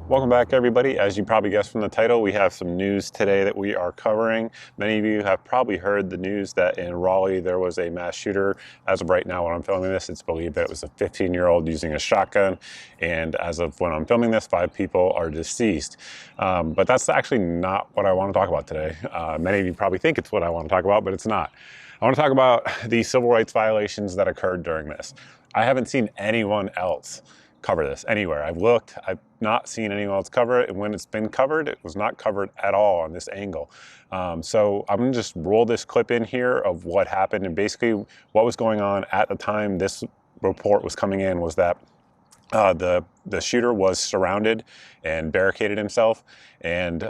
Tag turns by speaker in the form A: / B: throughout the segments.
A: Welcome back, everybody. As you probably guessed from the title, we have some news today that we are covering. Many of you have probably heard the news that in Raleigh there was a mass shooter. As of right now, when I'm filming this, it's believed that it was a 15-year-old using a shotgun. And as of when I'm filming this, 5 people are deceased. But that's actually not what I want to talk about today. Many of you probably think it's what I want to talk about, but it's not. I want to talk about the civil rights violations that occurred during this. I haven't seen anyone else cover this anywhere. I've looked, I've not seen anyone else cover it, and when it's been covered, it was not covered at all on this angle. So I'm gonna just roll this clip in here of what happened, and basically what was going on at the time this report was coming in was that the shooter was surrounded and barricaded himself, and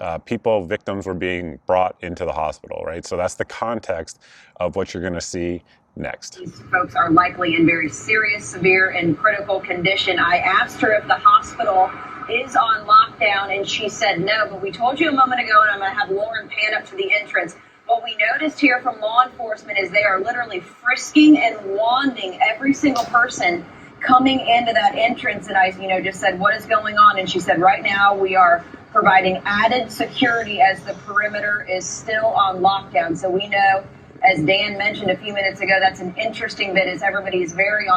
A: victims were being brought into the hospital, right? So that's the context of what you're gonna see next.
B: These folks are likely in very serious, severe, and critical condition. I asked her if the hospital is on lockdown, and she said no, but we told you a moment ago, and I'm going to have Lauren pan up to the entrance. What we noticed here from law enforcement is they are literally frisking and wanding every single person coming into that entrance. And I, just said, what is going on? And she said, right now we are providing added security as the perimeter is still on lockdown. So we know, as Dan mentioned a few minutes ago, that's an interesting bit, as everybody is very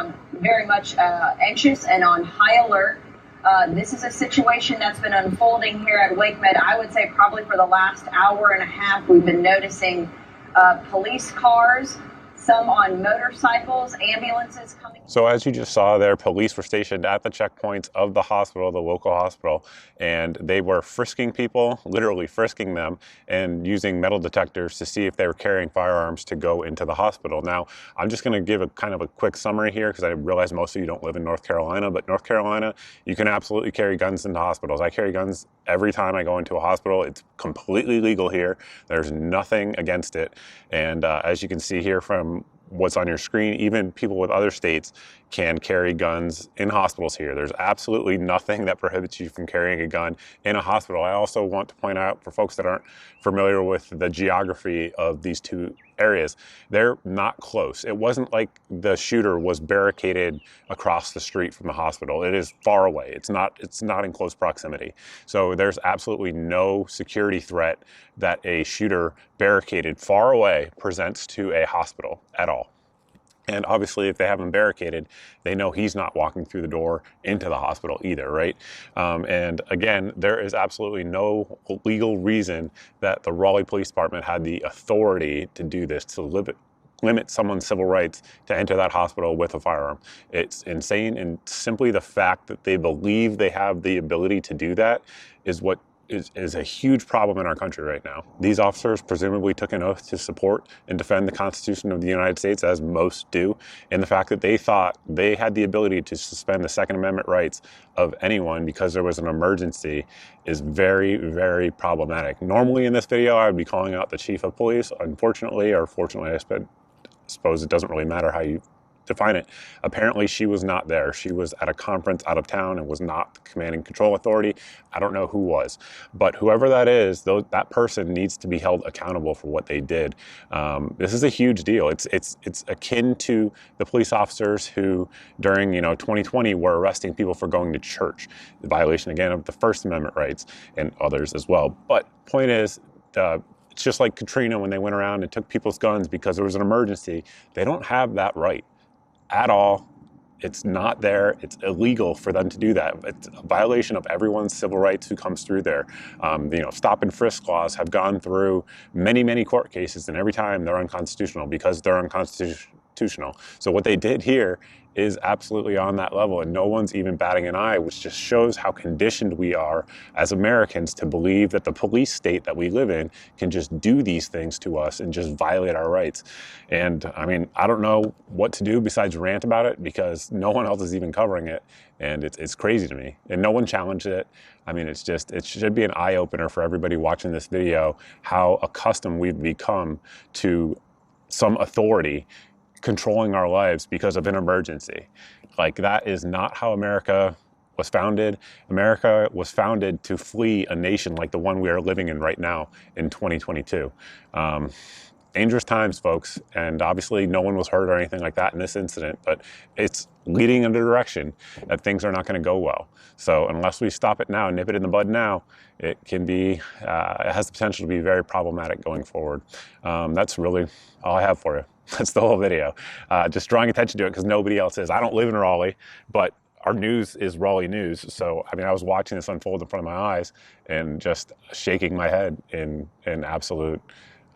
B: much anxious and on high alert. This is a situation that's been unfolding here at WakeMed. I would say probably for the last hour and a half, we've been noticing police cars, some on motorcycles, ambulances coming.
A: So as you just saw there, police were stationed at the checkpoints of the hospital, the local hospital, and they were frisking people, literally frisking them, and using metal detectors to see if they were carrying firearms to go into the hospital. Now, I'm just going to give a kind of a quick summary here because I realize most of you don't live in North Carolina, but North Carolina, you can absolutely carry guns into hospitals. I carry guns every time I go into a hospital. It's completely legal here. There's nothing against it. And as you can see here from what's on your screen, even people with other states can carry guns in hospitals here. There's absolutely nothing that prohibits you from carrying a gun in a hospital. I also want to point out for folks that aren't familiar with the geography of these two areas, they're not close. It wasn't like the shooter was barricaded across the street from the hospital. It is far away. It's not in close proximity. So there's absolutely no security threat that a shooter barricaded far away presents to a hospital at all. And obviously, if they have him barricaded, they know he's not walking through the door into the hospital either, right? And again, there is absolutely no legal reason that the Raleigh Police Department had the authority to do this, to limit someone's civil rights to enter that hospital with a firearm. It's insane, and simply the fact that they believe they have the ability to do that is what is a huge problem in our country right now. These officers presumably took an oath to support and defend the Constitution of the United States, as most do, and the fact that they thought they had the ability to suspend the Second Amendment rights of anyone because there was an emergency is very, very problematic. Normally in this video, I would be calling out the chief of police. Unfortunately, or fortunately, I suppose it doesn't really matter how you define it. Apparently she was not there. She was at a conference out of town and was not the command and control authority. I don't know who was, but whoever that is, that person needs to be held accountable for what they did. This is a huge deal. It's akin to the police officers who during 2020 were arresting people for going to church, the violation again of the First Amendment rights and others as well. But point is, it's just like Katrina when they went around and took people's guns because there was an emergency. They don't have that right at all. It's not there. It's illegal for them to do that. It's a violation of everyone's civil rights who comes through there. Stop and frisk laws have gone through many, many court cases, and every time they're unconstitutional because they're unconstitutional. So what they did here is absolutely on that level, and no one's even batting an eye, which just shows how conditioned we are as Americans to believe that the police state that we live in can just do these things to us and just violate our rights. And I mean, I don't know what to do besides rant about it because no one else is even covering it, and it's crazy to me, and no one challenged it. I mean, it should be an eye-opener for everybody watching this video how accustomed we've become to some authority controlling our lives because of an emergency. Like, that is not how America was founded. America was founded to flee a nation like the one we are living in right now in 2022. dangerous times, folks. And obviously no one was hurt or anything like that in this incident, but it's leading in the direction that things are not going to go well. So unless we stop it now, nip it in the bud now, it can be, it has the potential to be very problematic going forward. That's really all I have for you. That's the whole video. Just drawing attention to it because nobody else is. I don't live in Raleigh, but our news is Raleigh news. So, I mean, I was watching this unfold in front of my eyes and just shaking my head in absolute,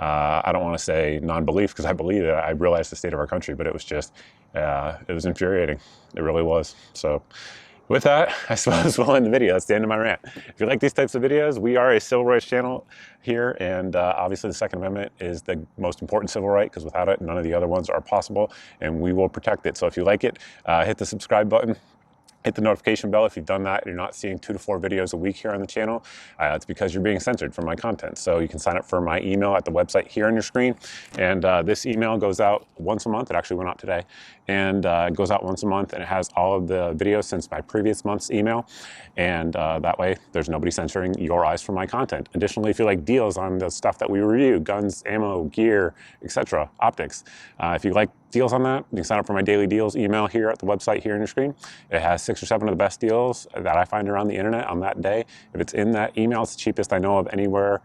A: I don't want to say non-belief because I believe it. I realized the state of our country, but it was just, it was infuriating. It really was. So with that, I suppose we'll end the video. That's the end of my rant. If you like these types of videos, we are a civil rights channel here, and obviously the Second Amendment is the most important civil right because without it, none of the other ones are possible, and we will protect it. So if you like it, hit the subscribe button. Hit the notification bell if you've done that and you're not seeing 2 to 4 videos a week here on the channel. It's because you're being censored from my content. So you can sign up for my email at the website here on your screen. And this email goes out once a month. It actually went out today. And it goes out once a month and it has all of the videos since my previous month's email. And that way there's nobody censoring your eyes from my content. Additionally, if you like deals on the stuff that we review, guns, ammo, gear, etc., optics, if you like deals on that, you can sign up for my daily deals email here at the website here on your screen. It has 6 or 7 of the best deals that I find around the internet on that day. If it's in that email, it's the cheapest I know of anywhere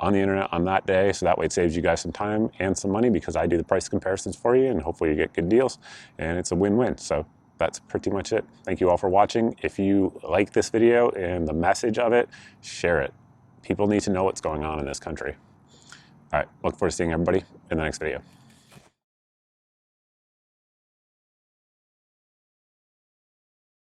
A: on the internet on that day. So that way it saves you guys some time and some money because I do the price comparisons for you and hopefully you get good deals and it's a win-win. So that's pretty much it. Thank you all for watching. If you like this video and the message of it, share it. People need to know what's going on in this country. All right, look forward to seeing everybody in the next video.